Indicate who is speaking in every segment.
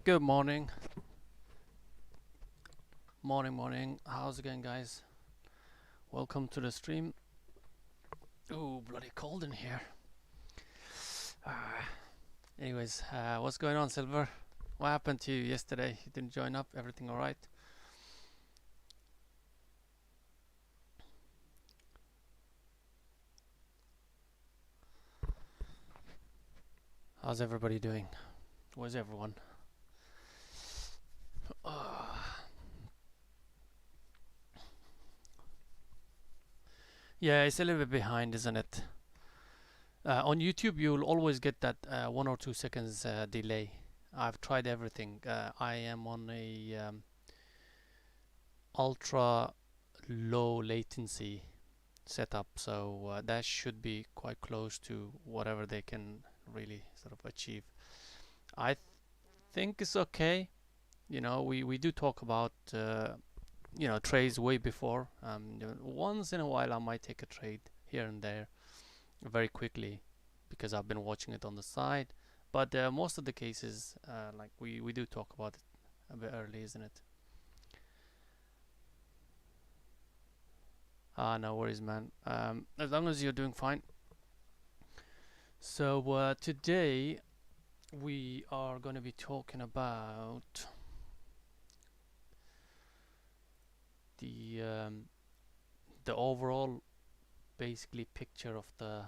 Speaker 1: Good morning. Morning. How's it going, guys? Welcome to the stream. Ooh, bloody cold in here. Anyways, what's going on, Silver? What happened to you yesterday? You didn't join up? Everything alright? How's everybody doing? Where's everyone? Yeah, it's a little bit behind, isn't it? On YouTube, you'll always get that 1 or 2 seconds delay. I've tried everything. I am on a ultra low latency setup, so that should be quite close to whatever they can really sort of achieve. I think it's okay. You know, we do talk about trades way before. Once in a while I might take a trade here and there very quickly because I've been watching it on the side, but most of the cases like we do talk about it a bit early, isn't it? No worries, man. As long as you're doing fine. So today we are going to be talking about the overall basically picture of the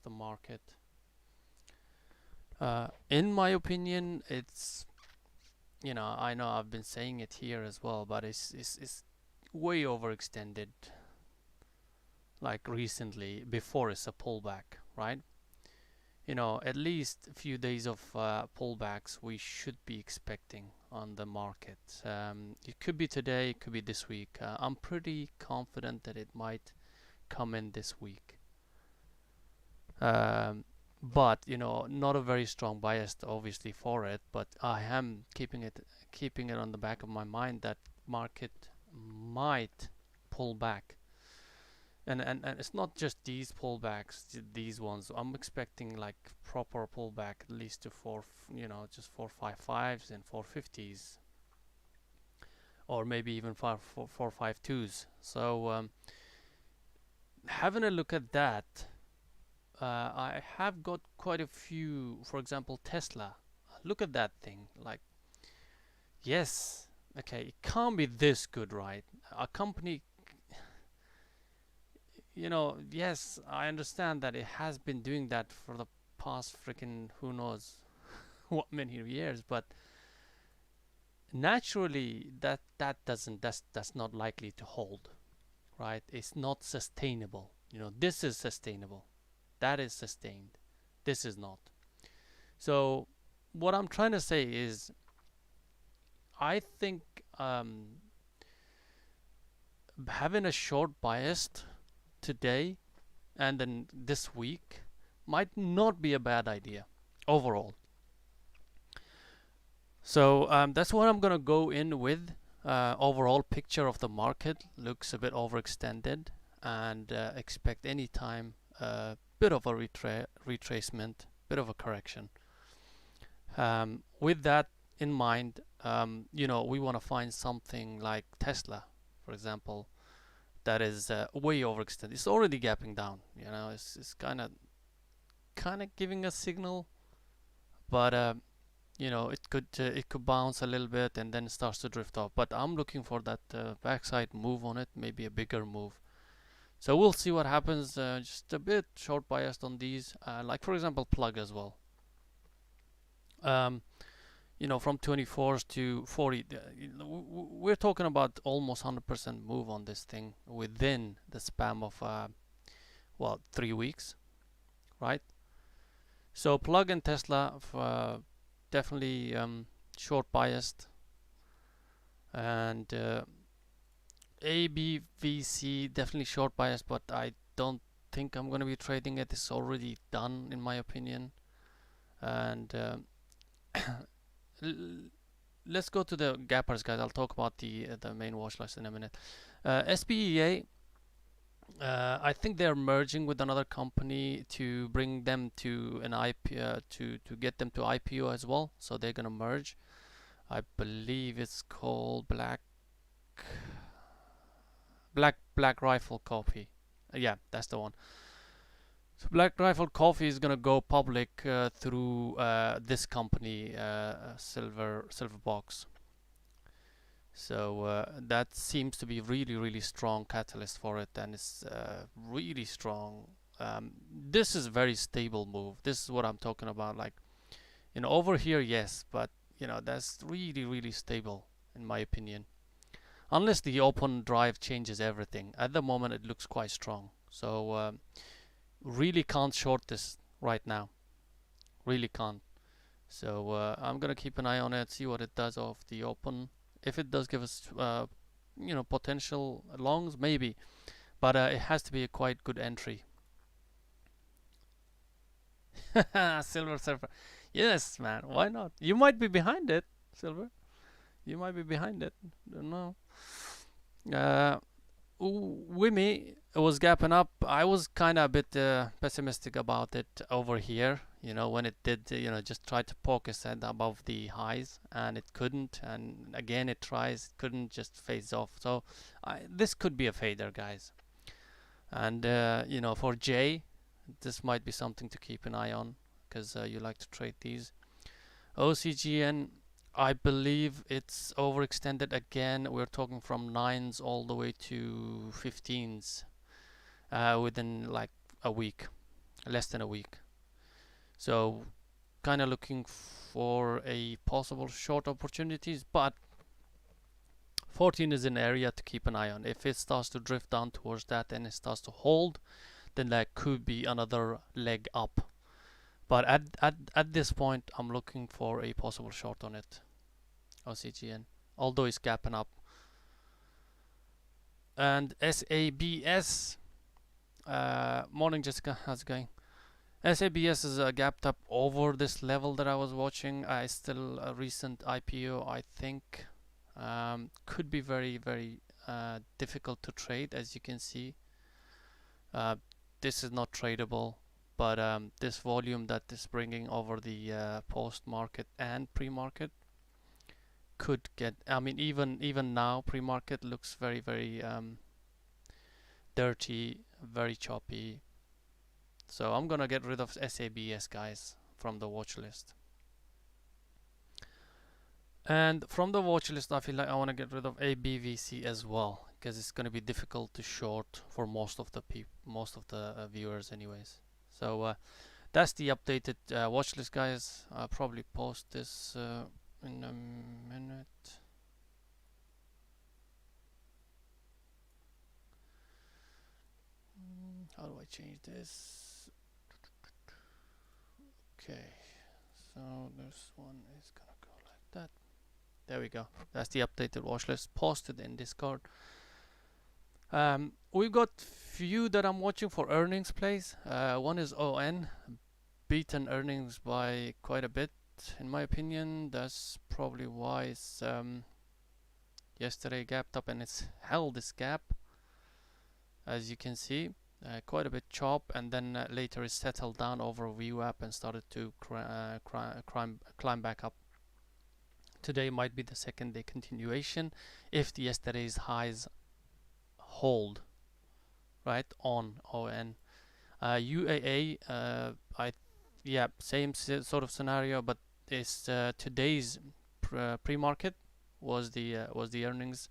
Speaker 1: market. In my opinion, it's, you know, I know I've been saying it here as well, but it's way overextended. Like recently, before it's a pullback, right? You know, at least a few days of pullbacks we should be expecting on the market. It could be today, it could be this week. I'm pretty confident that it might come in this week. But you know, not a very strong bias obviously for it, but I am keeping it on the back of my mind that market might pull back. And it's not just these pullbacks, these ones. I'm expecting like proper pullback at least to just 455s and 450s, or maybe even 452s. So having a look at that, I have got quite a few. For example, Tesla. Look at that thing. Like, yes, okay, it can't be this good, right? A company, you know, yes, I understand that it has been doing that for the past freaking who knows what many years, but naturally that's not likely to hold, right? It's not sustainable. You know, this is sustainable. That is sustained. This is not. So what I'm trying to say is I think having a short bias today and then this week might not be a bad idea overall. So that's what I'm gonna go in with. Overall picture of the market looks a bit overextended, and expect any time a bit of a retracement, bit of a correction. With that in mind, you know, we want to find something like Tesla, for example, that is way overextended. It's already gapping down. You know, it's kind of giving a signal, but you know, it could bounce a little bit and then it starts to drift off. But I'm looking for that backside move on it, maybe a bigger move. So we'll see what happens. Just a bit short biased on these, like for example, plug as well. You know, from 24s to 40, we're talking about almost 100% move on this thing within the span of 3 weeks, right? So plug and Tesla definitely short biased, and ABVC definitely short biased, but I don't think I'm going to be trading it. It's already done in my opinion. And let's go to the gappers, guys. I'll talk about the main watch list in a minute. SPEA, I think they're merging with another company to bring them to an IP to get them to IPO as well. So they're gonna merge. I believe it's called Black Rifle Coffee. Yeah, that's the one. So Black Rifle Coffee is gonna go public through this company, Silver Box. So that seems to be really strong catalyst for it, and it's really strong. This is very stable move. This is what I'm talking about. Like, over here, yes, but that's really stable in my opinion. Unless the open drive changes everything. At the moment, it looks quite strong. So really can't short this right now. Really can't. So I'm gonna keep an eye on it, see what it does off the open. If it does give us, potential longs, maybe, but it has to be a quite good entry. Silver Surfer, yes, man. Why not? You might be behind it, Silver. You might be behind it. Don't know. Uh, Wimmy was gapping up. I was kind of a bit pessimistic about it over here. When it did, just try to poke its head above the highs, and it couldn't. And again, it tries, couldn't, just fades off. So this could be a fader, guys. And for Jay, this might be something to keep an eye on, because you like to trade these. OCGN, I believe it's overextended again. We're talking from 9s all the way to 15s within like a week, less than a week. So kind of looking for a possible short opportunities, but 14 is an area to keep an eye on. If it starts to drift down towards that and it starts to hold, then that could be another leg up. But at this point, I'm looking for a possible short on it. OCGN, although it's gapping up. And SABS, morning Jessica, how's it going? SABS is gapped up over this level that I was watching. Still a recent IPO, I think. Could be very difficult to trade, as you can see. This is not tradable, but this volume that is bringing over the post-market and pre-market could get. I mean, even now, pre-market looks very dirty, very choppy. So I'm gonna get rid of SABS, guys, from the watch list. And from the watch list, I feel like I want to get rid of ABVC as well, because it's going to be difficult to short for most of the viewers, anyways. So that's the updated watch list, guys. I'll probably post this in a minute. How do I change this? Okay, so this one is gonna go like that. There we go. That's the updated watch list posted in Discord. We've got few that I'm watching for earnings plays. One is ON, beaten earnings by quite a bit, in my opinion. That's probably why it's yesterday gapped up, and it's held this gap, as you can see. Quite a bit chop, and then later it settled down over VWAP and started to climb back up. Today might be the second day continuation if the yesterday's highs hold, right, on ON. UAA, same sort of scenario, but it's today's pre-market was the earnings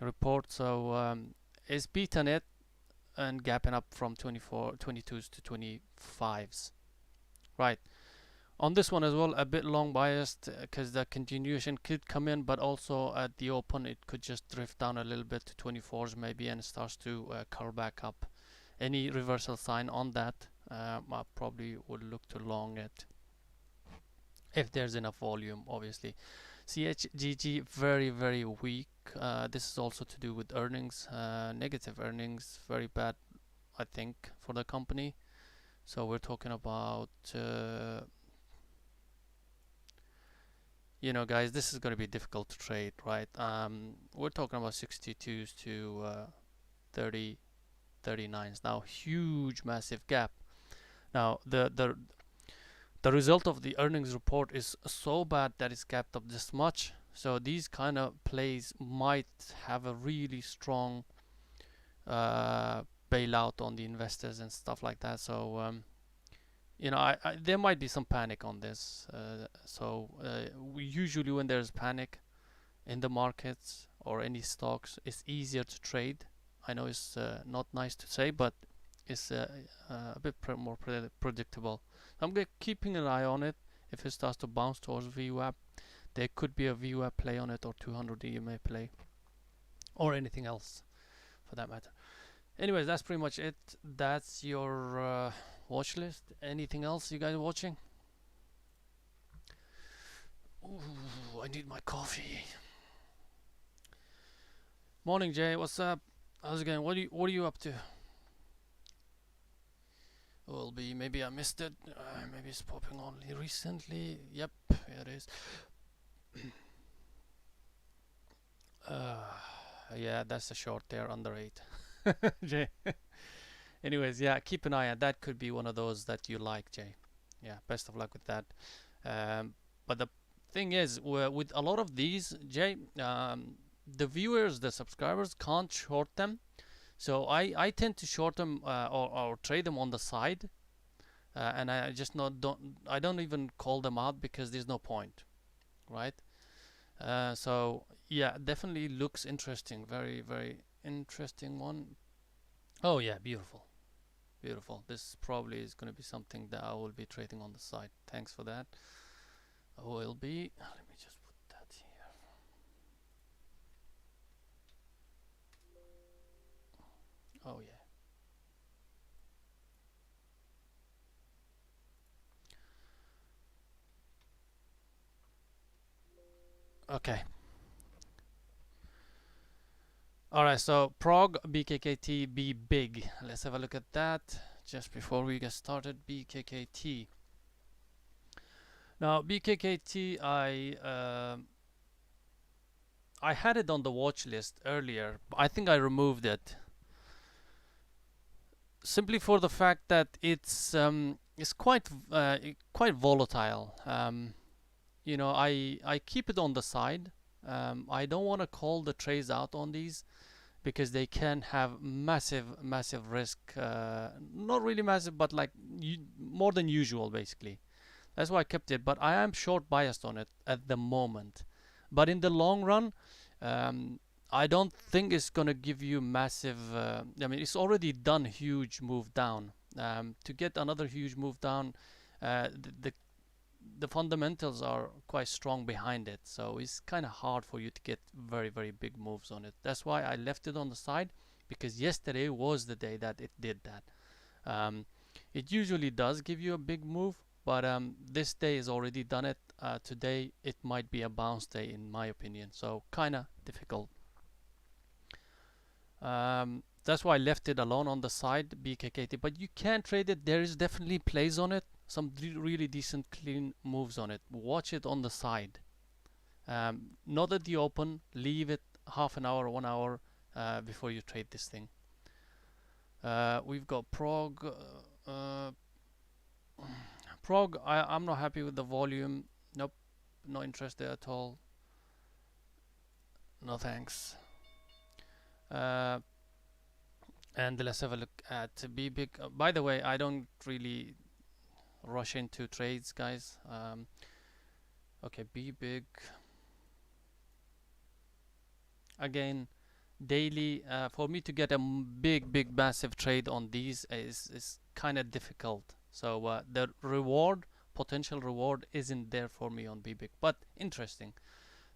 Speaker 1: report. So it's beaten it and gapping up from 22s to 25s, right. On this one as well, a bit long biased, because the continuation could come in, but also at the open it could just drift down a little bit to 24s maybe, and starts to curl back up. Any reversal sign on that, I probably would look to long it if there's enough volume, obviously. CHGG very weak. This is also to do with earnings, negative earnings, very bad, I think, for the company. So we're talking about guys, this is going to be difficult to trade, right? We're talking about 62s to 39s now. Huge, massive gap. Now the the result of the earnings report is so bad that it's gapped up this much. So these kind of plays might have a really strong bailout on the investors and stuff like that. So there might be some panic on this. We usually, when there's panic in the markets or any stocks, it's easier to trade. I know it's not nice to say, but it's a bit more predictable. I'm keeping an eye on it. If it starts to bounce towards VWAP, there could be a VWAP play on it, or 200 EMA play, or anything else for that matter. Anyways, that's pretty much it. That's your watch list. Anything else you guys are watching? Ooh, I need my coffee. Morning, Jay. What's up? How's it going? What are you up to? Will be, maybe I missed it. Maybe it's popping only recently. Yep, here it is. Yeah, that's a short there, under 8. Jay. Anyways, yeah, keep an eye on that. Could be one of those that you like, Jay. Yeah, best of luck with that. But the thing is, with a lot of these, Jay, the viewers, the subscribers can't short them. So I tend to short them or trade them on the side, and I just don't even call them out because there's no point, right? So yeah, definitely looks interesting. Very, very interesting one. Oh yeah, beautiful. Beautiful. This probably is going to be something that I will be trading on the side. Thanks for that. Will be. Let me just put that here. Oh yeah. Okay. Alright, so Prog, BKKT, be big. Let's have a look at that just before we get started. BKKT. Now, BKKT, I had it on the watch list earlier. I think I removed it simply for the fact that it's quite volatile. I keep it on the side. I don't want to call the trades out on these because they can have massive risk. Not really massive, but like more than usual, basically. That's why I kept it. But I am short biased on it at the moment. But in the long run, I don't think it's gonna give you massive. I mean, it's already done a huge move down. To get another huge move down, the fundamentals are quite strong behind it, so it's kind of hard for you to get very big moves on it. That's why I left it on the side, because yesterday was the day that it did that. It usually does give you a big move, but this day has already done it. Today it might be a bounce day in my opinion, so kind of difficult. That's why I left it alone on the side, BKKT, but you can trade it. There is definitely plays on it, some really decent clean moves on it. Watch it on the side, not at the open. Leave it half an hour, 1 hour before you trade this thing. We've got Prog. Prog, I'm not happy with the volume. Nope, no interest there at all. No thanks. And let's have a look at BBig. By the way, I don't really rush into trades, guys. Okay, BBig. Again, daily, for me to get a big massive trade on these is kind of difficult. So the potential reward isn't there for me on BBig, but interesting.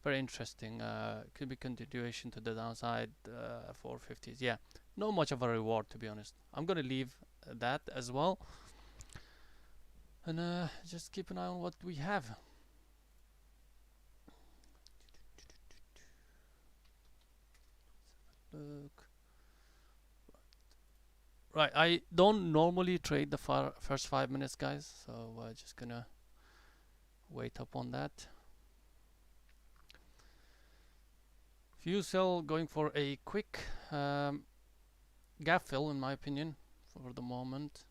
Speaker 1: Very interesting. Could be continuation to the downside. 450s. Yeah, not much of a reward, to be honest. I'm gonna leave that as well, and just keep an eye on what we have. Look. Right, I don't normally trade the first 5 minutes, guys, so just gonna wait up on that. Fuel cell going for a quick gap fill, in my opinion, for the moment.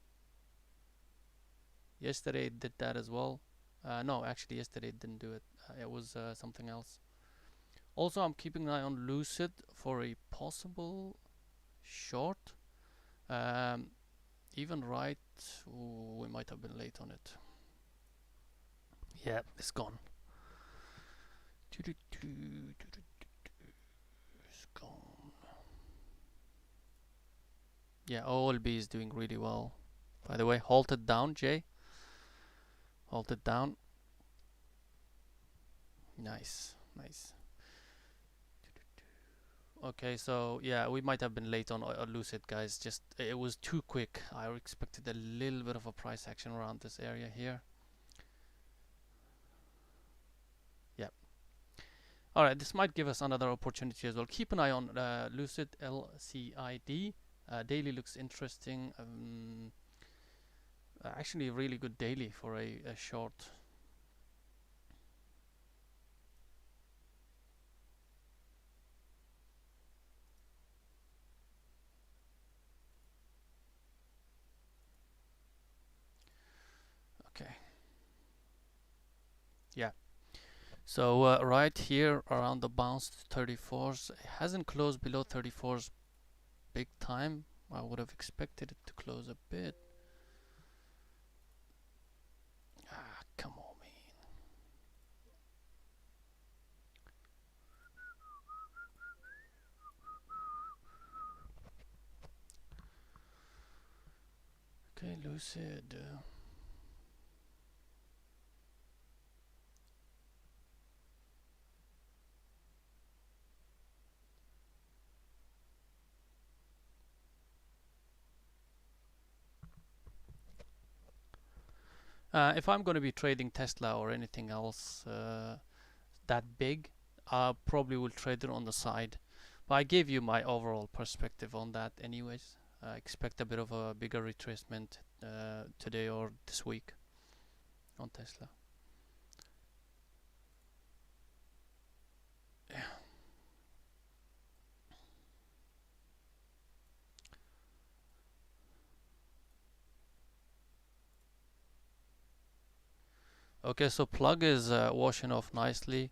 Speaker 1: Yesterday it did that as well. No, actually yesterday it didn't do it. It was something else. Also, I'm keeping an eye on Lucid for a possible short. Um, even right, ooh, we might have been late on it. Yeah, it's gone. It's gone. Yeah, OLB is doing really well. By the way, hold it down, Jay. Hold it down. Nice, nice. Okay, so yeah, we might have been late on Lucid, guys. Just it was too quick. I expected a little bit of a price action around this area here. Yeah. All right, this might give us another opportunity as well. Keep an eye on Lucid LCID. Daily looks interesting. Actually, a really good daily for a short. Okay. Yeah. So right here around the bounce 34s, it hasn't closed below 34s big time. I would have expected it to close a bit. Ah, come on, man. Okay, Lucid. If I'm going to be trading Tesla or anything else that big, I probably will trade it on the side. But I gave you my overall perspective on that anyways. I expect a bit of a bigger retracement today or this week on Tesla. Yeah. Okay, so plug is washing off nicely.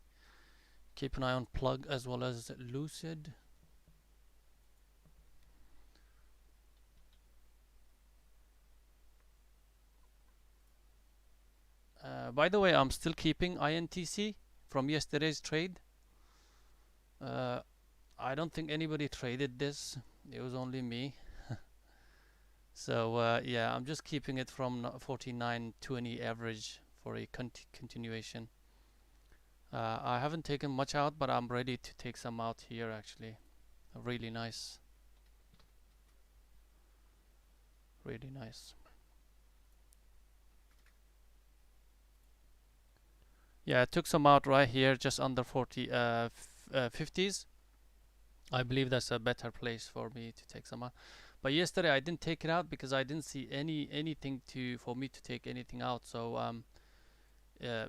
Speaker 1: Keep an eye on plug as well as Lucid. By the way, I'm still keeping INTC from yesterday's trade. Uh, I don't think anybody traded this. It was only me. So yeah, I'm just keeping it from 49.20 average for a continuation. I haven't taken much out, but I'm ready to take some out here actually. Really nice. Really nice. Yeah, I took some out right here, just under 50s. I believe that's a better place for me to take some out. But yesterday I didn't take it out because I didn't see anything to for me to take anything out. So uh,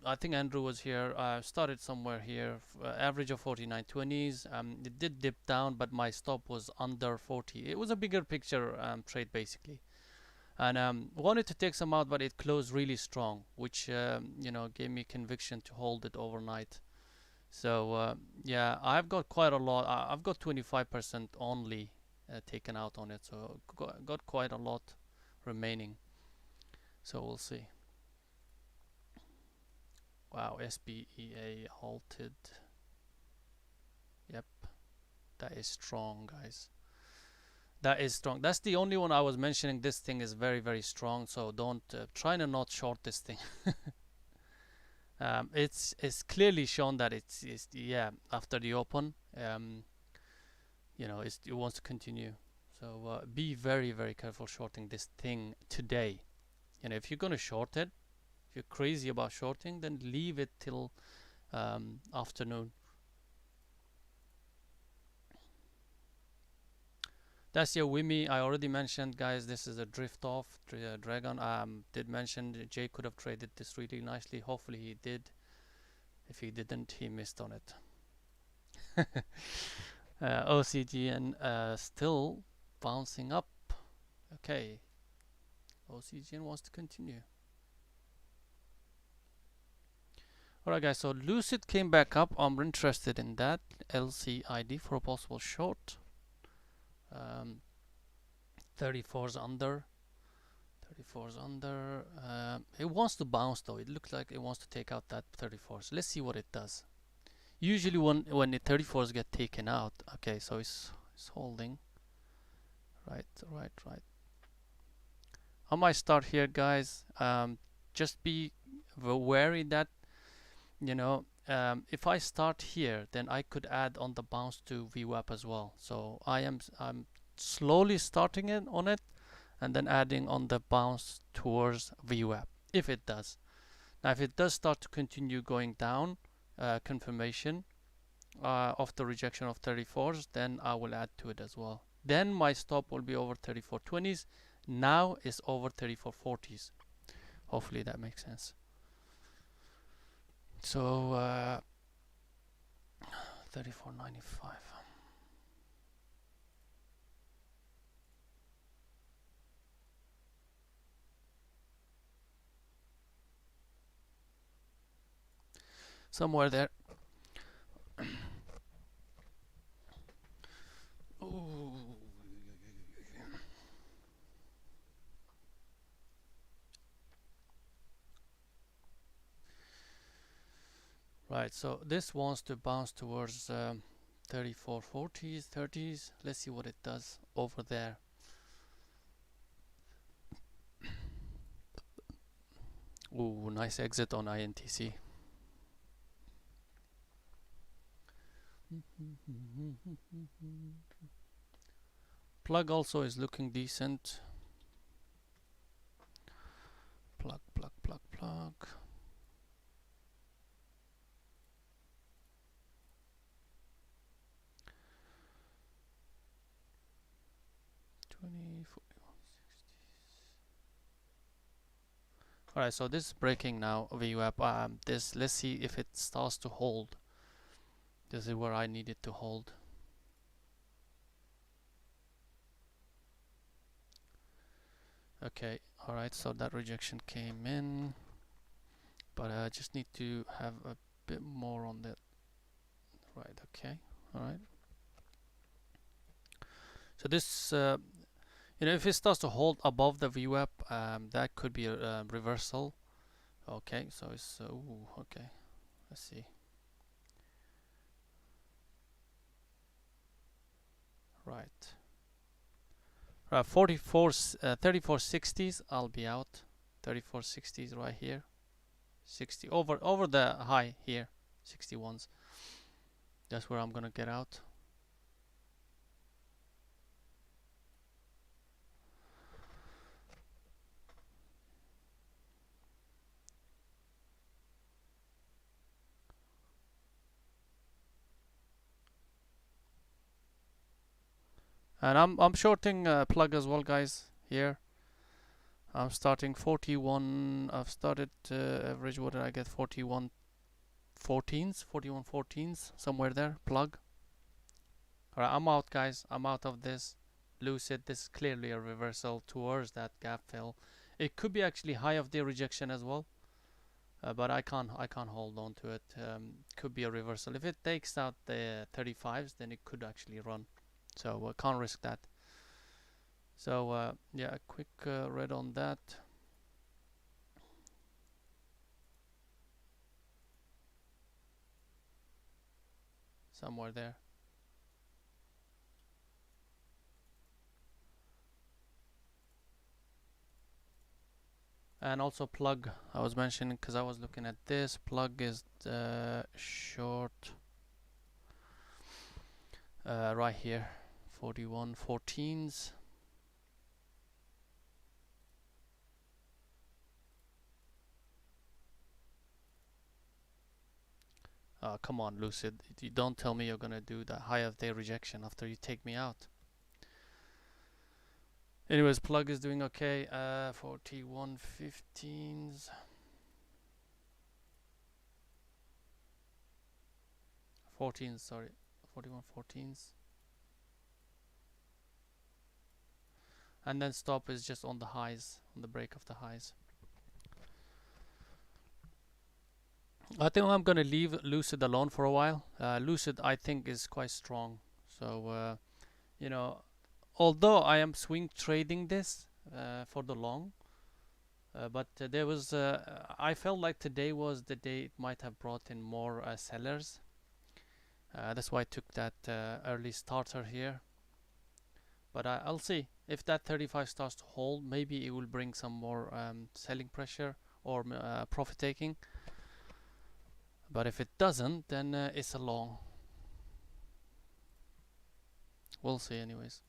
Speaker 1: I think Andrew was here. I started somewhere here, average of 49.20s. It did dip down, but my stop was under 40. It was a bigger picture trade basically, and wanted to take some out, but it closed really strong, which you know, gave me conviction to hold it overnight. So yeah, I've got quite a lot. I've got 25% only taken out on it, so got quite a lot remaining. So we'll see. Wow, SBEA halted. Yep, that is strong, guys. That is strong. That's the only one I was mentioning. This thing is very, very strong. So don't try to not short this thing. It's clearly shown that it's yeah, after the open, you know, it wants to continue. So be very, very careful shorting this thing today. You know, if you're gonna short it, if you're crazy about shorting, then leave it till afternoon. That's your Wimmy. I already mentioned, guys. This is a drift off dragon. Did mention Jay could have traded this really nicely. Hopefully he did. If he didn't, he missed on it. OCGN still bouncing up. Okay, OCGN wants to continue. Alright guys, so Lucid came back up. I'm interested in that. LCID for a possible short. 34's under. 34's under. It wants to bounce though. It looks like it wants to take out that 34. So let's see what it does. Usually when the 34's get taken out, okay, so it's holding. Right. I might start here, guys. Just be wary that, you know, if I start here, then I could add on the bounce to VWAP as well. So I'm slowly starting it on it, and then adding on the bounce towards VWAP if it does. Now, if it does start to continue going down, confirmation of the rejection of 34s, then I will add to it as well. Then my stop will be over 34.20s. Now it's over 34.40s. Hopefully that makes sense. So 34.95. Somewhere there. Ooh. Right, so this wants to bounce towards 34.40s, 30s. Let's see what it does over there. Ooh, nice exit on INTC. Plug also is looking decent. Plug. 20, 41, 60s. Alright, so this is breaking now, VWAP. Let's see if it starts to hold. This is where I need it to hold. Okay, alright, so that rejection came in, but I just need to have a bit more on that. Right, okay, alright. So this, if it starts to hold above the VWAP, that could be a reversal. Okay, so it's, okay, let's see. Right. 34.60s, I'll be out. 34.60s right here. 60 over the high here. 61s. That's where I'm gonna get out. And I'm shorting plug as well, guys. Here I'm starting 41. I've started average. What did I get? 41 14s, 41 14s, somewhere there. Plug. Alright, I'm out, guys. I'm out of this. Lucid. This is clearly a reversal towards that gap fill. It could be actually high of the rejection as well, but I can't hold on to it. Could be a reversal. If it takes out the 35s, then it could actually run. So I can't risk that. So yeah, a quick read on that. Somewhere there. And also plug, I was mentioning because I was looking at this. Plug is short right here, 41 14s. Come on, Lucid. You don't tell me you're gonna do the high of day rejection after you take me out. Anyways, plug is doing okay. 41 15s. 14s, sorry. 41 14s. And then stop is just on the highs, on the break of the highs. I think I'm gonna leave Lucid alone for a while. Lucid, I think, is quite strong. So you know, although I am swing trading this for the long, but there was I felt like today was the day it might have brought in more sellers. That's why I took that early starter here. But I'll see if that 35 starts to hold. Maybe it will bring some more selling pressure or profit taking. But if it doesn't, then it's a long. We'll see, anyways.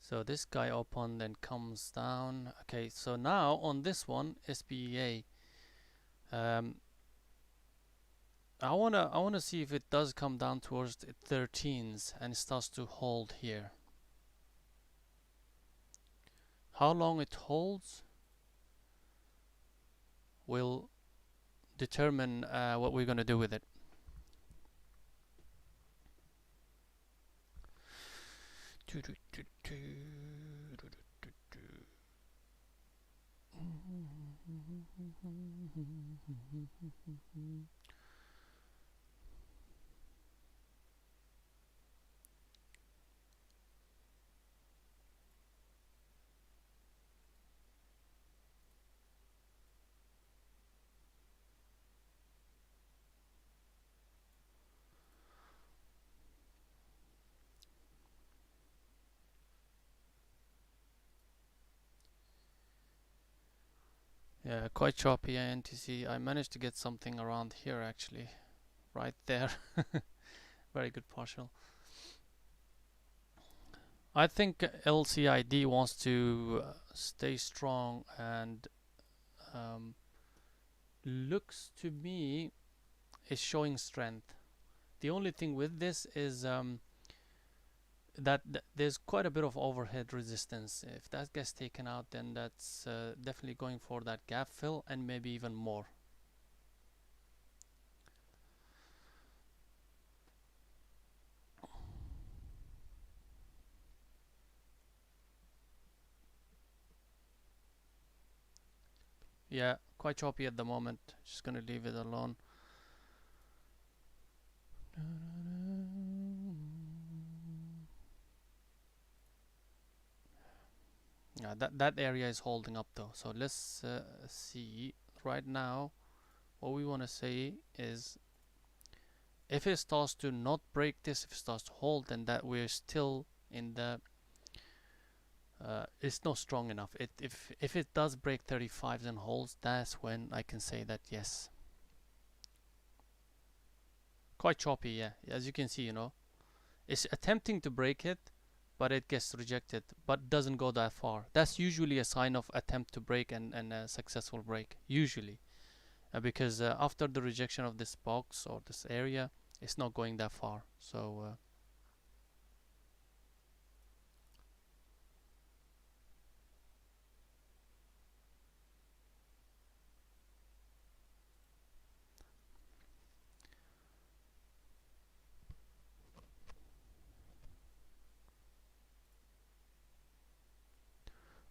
Speaker 1: So this guy open then comes down. Okay, so now on this one, SPEA. I wanna see if it does come down towards the 13s and it starts to hold here. How long it holds will determine what we're gonna do with it. Yeah, quite choppy NTC. I managed to get something around here actually, right there. Very good partial. I think LCID wants to stay strong and looks to me is showing strength. The only thing with this is that there's quite a bit of overhead resistance. If that gets taken out, then that's definitely going for that gap fill and maybe even more. Yeah, quite choppy at the moment. Just gonna leave it alone. Yeah, that area is holding up though. So let's see right now. What we want to say is, if it starts to not break this, if it starts to hold, then that we're still in the. It's not strong enough. If it does break 35s and holds, that's when I can say that yes. Quite choppy, yeah. As you can see, it's attempting to break it, but it gets rejected, but doesn't go that far. That's usually a sign of attempt to break and a successful break, usually. Because after the rejection of this box or this area, it's not going that far. So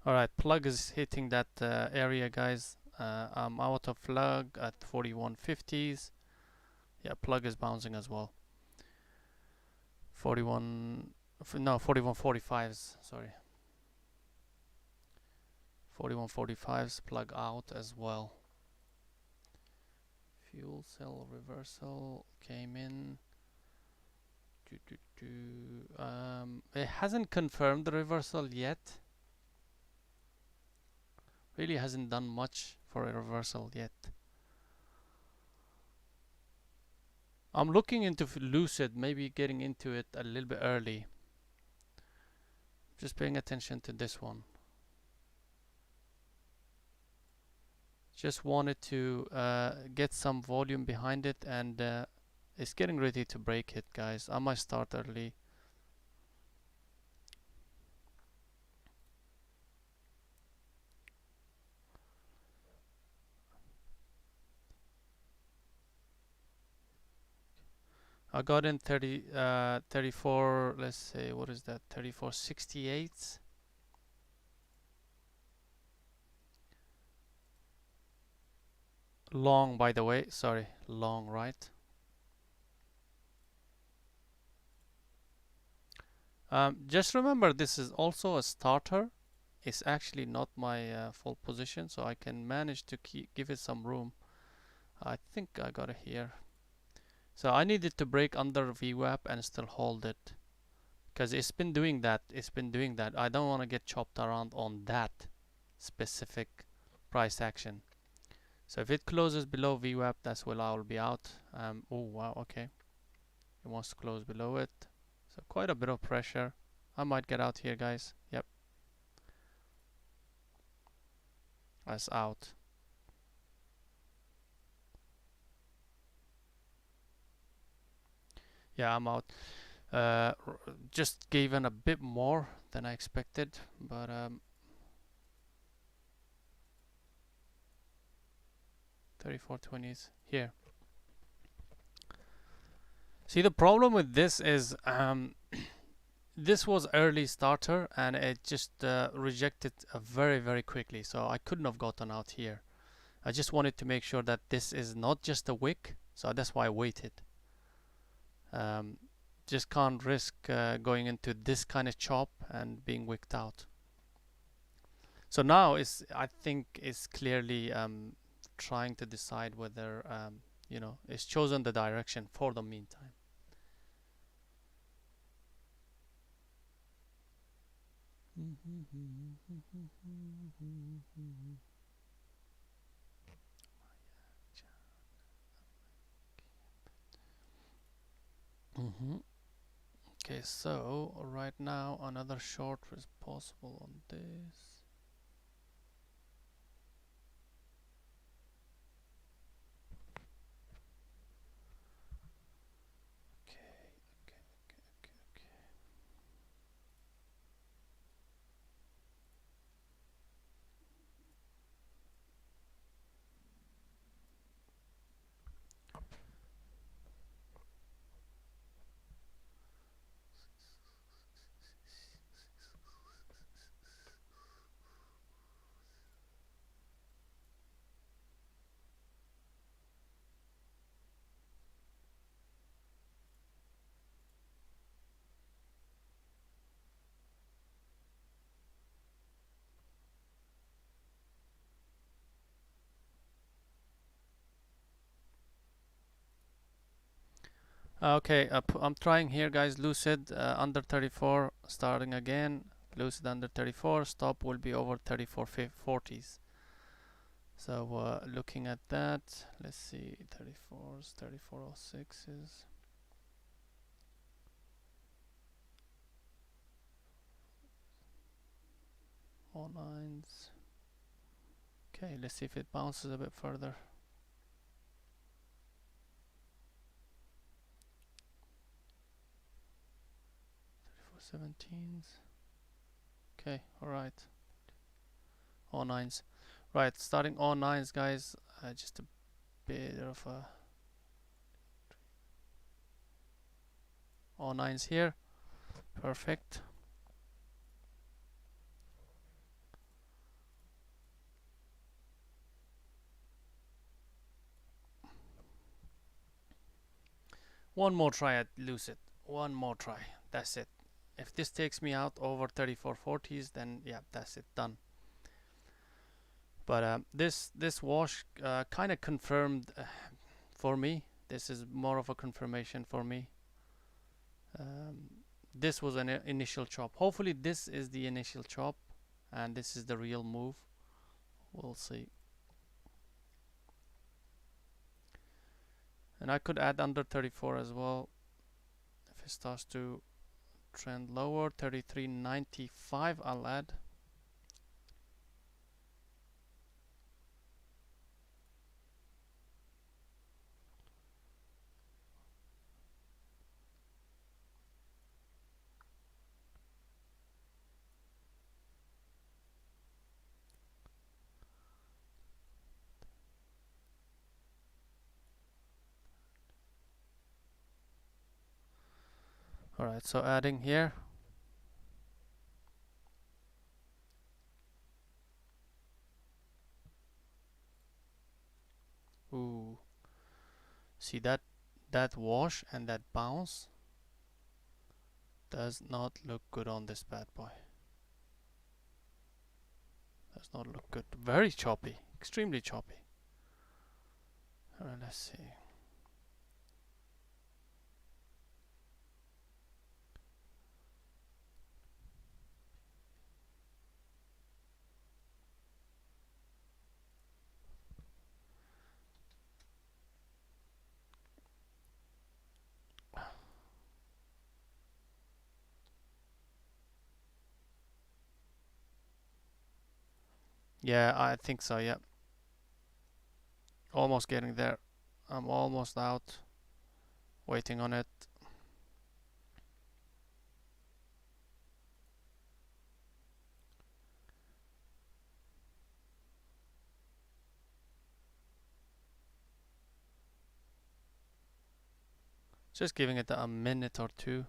Speaker 1: alright, plug is hitting that area, guys. I'm out of plug at 4150s. Yeah, plug is bouncing as well. 4145s, sorry. 4145s, plug out as well. Fuel cell reversal came in. It hasn't confirmed the reversal yet. Really hasn't done much for a reversal yet. I'm looking into Lucid, maybe getting into it a little bit early. Just paying attention to this one. Just wanted to get some volume behind it, and it's getting ready to break it, guys. I might start early. I got in 34, let's say, what is that, 34.68. Long, by the way, sorry, long, right? Just remember, this is also a starter. It's actually not my full position, so I can manage to give it some room. I think I got it here. So I needed to break under VWAP and still hold it, because it's been doing that. It's been doing that. I don't want to get chopped around on that specific price action. So if it closes below VWAP, that's when I will be out. Oh wow, okay. It wants to close below it. So quite a bit of pressure. I might get out here, guys. Yep, that's out. Yeah, I'm out. Just gave in a bit more than I expected, but 34.20s here. See, the problem with this is this was early starter and it just rejected very, very quickly. So I couldn't have gotten out here. I just wanted to make sure that this is not just a wick. So that's why I waited. Um, just can't risk going into this kind of chop and being wicked out. So now I think it's clearly trying to decide whether it's chosen the direction for the meantime. Okay, so right now another short is possible on this. Okay, I'm trying here, guys. Lucid under 34, starting again. Lucid under 34. Stop will be over 34.40s. So looking at that, let's see, 34s, 34.06s. All nines. Okay, let's see if it bounces a bit further. 34.17s. Okay, alright. All nines. Right, starting all nines, guys. Just a bit of a all nines here. Perfect. One more try at Lucid. One more try. That's it. If this takes me out over 34.40s, then yeah, that's it, done. But this wash kind of confirmed for me. This is more of a confirmation for me. This was an initial chop. Hopefully this is the initial chop and this is the real move. We'll see. And I could add under 34 as well if it starts to trend lower. 33.95 I'll add. Alright, so adding here. See that wash and that bounce does not look good on this bad boy. Does not look good. Very choppy, extremely choppy. Alright, let's see. Yeah, I think so, yeah. Almost getting there. I'm almost out. Waiting on it. Just giving it a minute or two.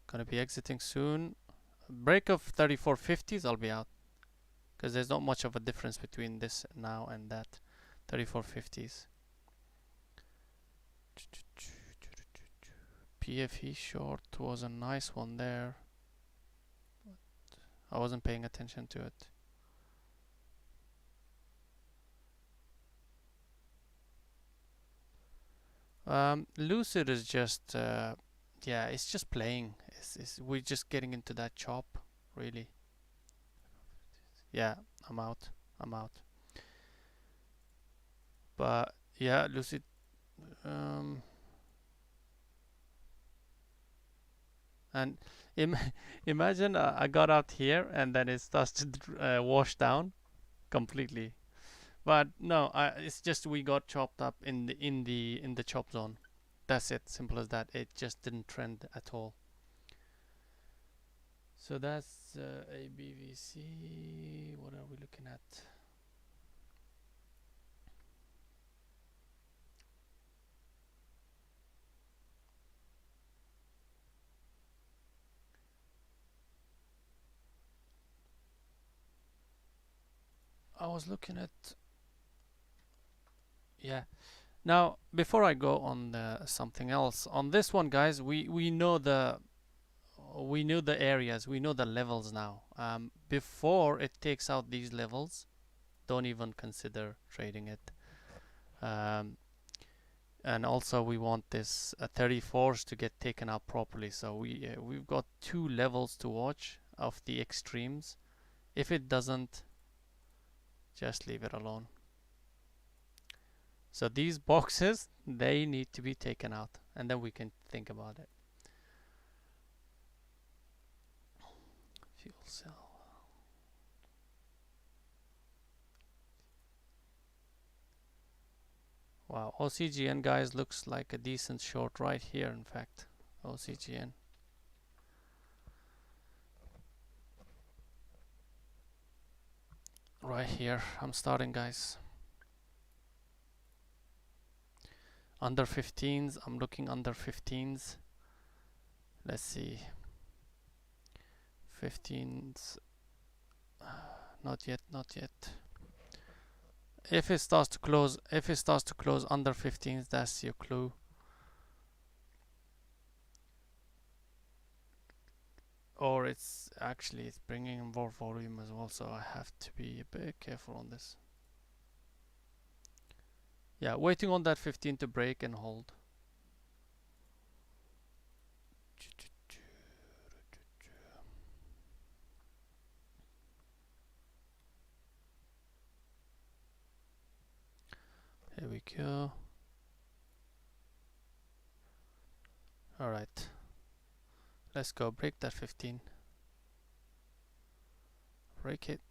Speaker 1: Gonna be exiting soon. Break of 3450s, I'll be out. Because there's not much of a difference between this now and that 3450s. PFE short was a nice one there. I wasn't paying attention to it. Lucid is just, yeah, it's just playing. We're just getting into that chop, really. Yeah, I'm out. I'm out. But yeah, Lucid. Um, and Im imagine I got out here and then it starts to wash down completely. But no, it's just we got chopped up in the chop zone. That's it. Simple as that. It just didn't trend at all. So that's ABVC. What are we looking at? I was looking at, yeah. Now before I go on something else on this one, guys, we know the areas, we know the levels now. Before it takes out these levels, don't even consider trading it. Um, and also we want this 34s to get taken out properly. So we've got two levels to watch of the extremes. If it doesn't, just leave it alone. So these boxes, they need to be taken out, and then we can think about it. Fuel cell. Wow, OCGN, guys, looks like a decent short right here, in fact. OCGN. Right here, I'm starting, guys. Under 15s, I'm looking under 15s. Let's see. 15s. Not yet, not yet. If it starts to close under 15s, that's your clue. Or it's bringing in more volume as well, so I have to be a bit careful on this. Yeah, waiting on that 15 to break and hold. Here we go. Alright. Let's go. Break that 15. Break it.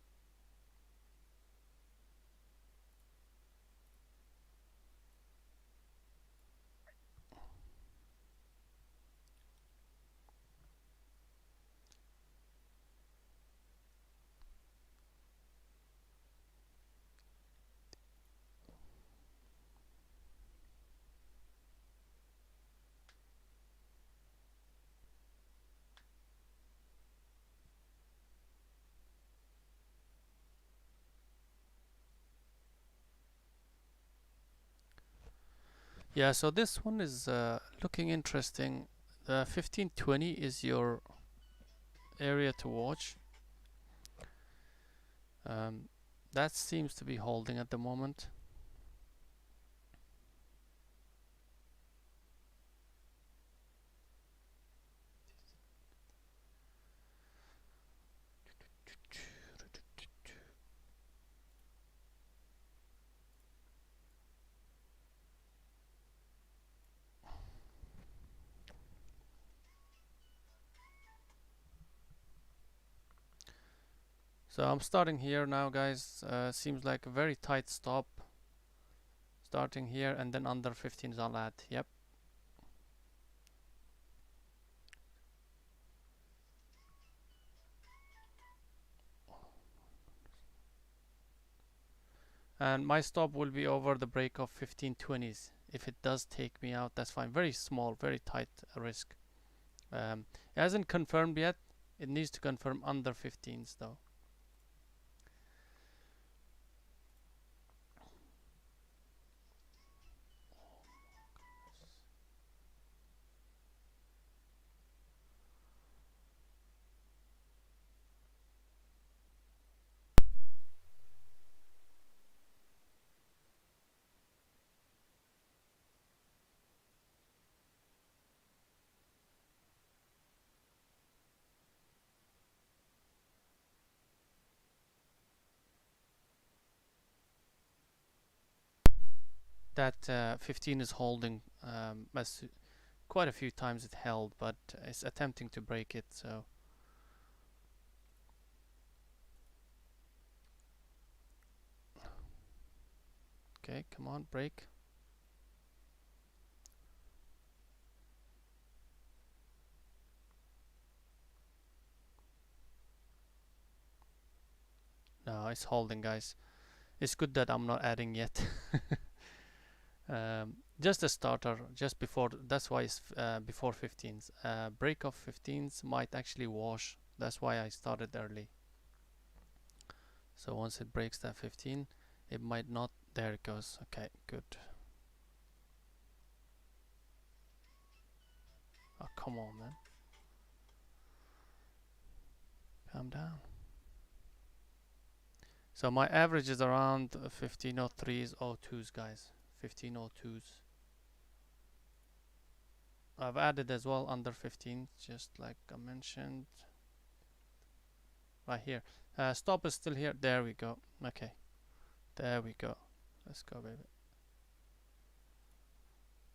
Speaker 1: Yeah, so this one is looking interesting. The 1520 is your area to watch. Um, that seems to be holding at the moment. So I'm starting here now, guys. Seems like a very tight stop. Starting here and then under 15 is all at. Yep. And my stop will be over the break of 1520s. If it does take me out, that's fine. Very small, very tight risk. It hasn't confirmed yet. It needs to confirm under 15s though. That 15 is holding. As quite a few times it held, but it's attempting to break it. So okay, come on, break. No, it's holding, guys. It's good that I'm not adding yet. Just a starter, just before. That's why it's before 15s. Break of 15s might actually wash. That's why I started early. So once it breaks that 15, it might not. There it goes. Okay, good. Oh, come on, man. Calm down. So my average is around 1503s, 02s, guys. 1502s. I've added as well under 15, just like I mentioned. Right here. Stop is still here. There we go. Okay. There we go. Let's go, baby.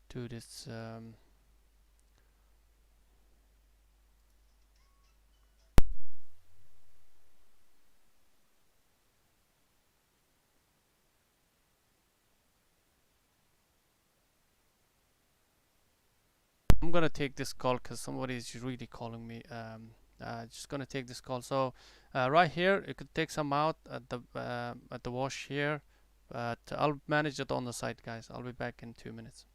Speaker 1: Do this. I'm gonna take this call because somebody is really calling me. Just gonna take this call. So right here, you could take some out at the wash here, but I'll manage it on the side, guys. I'll be back in 2 minutes.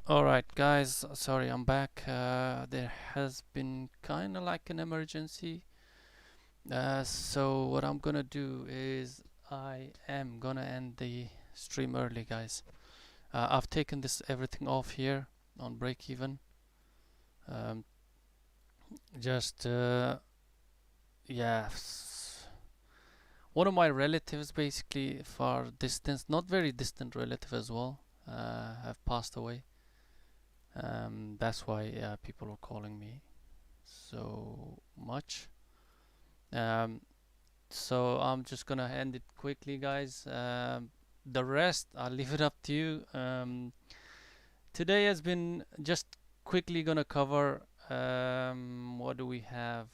Speaker 1: Alright, guys, sorry I'm back. There has been kind of like an emergency. So, what I'm gonna do is I am gonna end the stream early, guys. I've taken this everything off here on break even. Um, just, yeah. One of my relatives, basically far distance, not very distant relative as well, have passed away. That's why people are calling me so much. Um, so I'm just gonna end it quickly, guys. The rest I'll leave it up to you. Today has been just quickly gonna cover. What do we have?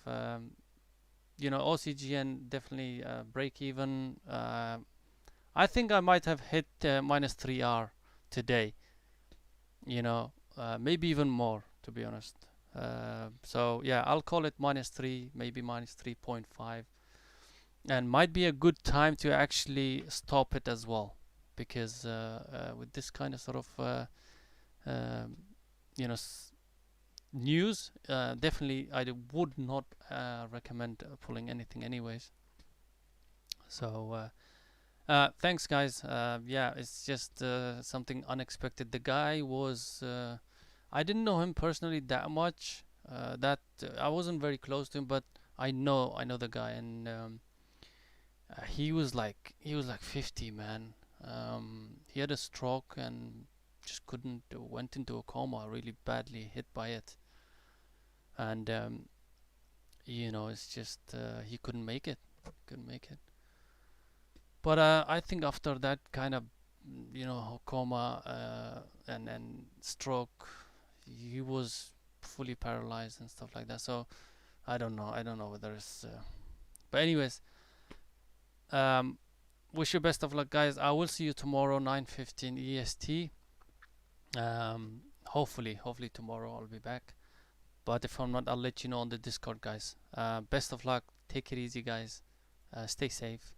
Speaker 1: OCGN definitely break even. I think I might have hit minus 3R today. Maybe even more, to be honest. So yeah, I'll call it minus 3, maybe minus 3.5, and might be a good time to actually stop it as well, because with this kind of sort of um, you know s- news, definitely I would not recommend pulling anything anyways. So thanks, guys. Yeah, it's just something unexpected. The guy was I didn't know him personally that much. That I wasn't very close to him, but I know the guy, and he was like 50, man. He had a stroke and just couldn't went into a coma, really badly hit by it, and it's just he couldn't make it. Couldn't make it. But I think after that kind of coma and stroke, he was fully paralyzed and stuff like that. So I don't know. I don't know whether it's. But anyways, um, wish you best of luck, guys. I will see you tomorrow, 9:15 EST. Hopefully tomorrow I'll be back. But if I'm not, I'll let you know on the Discord, guys. Best of luck. Take it easy, guys. Stay safe.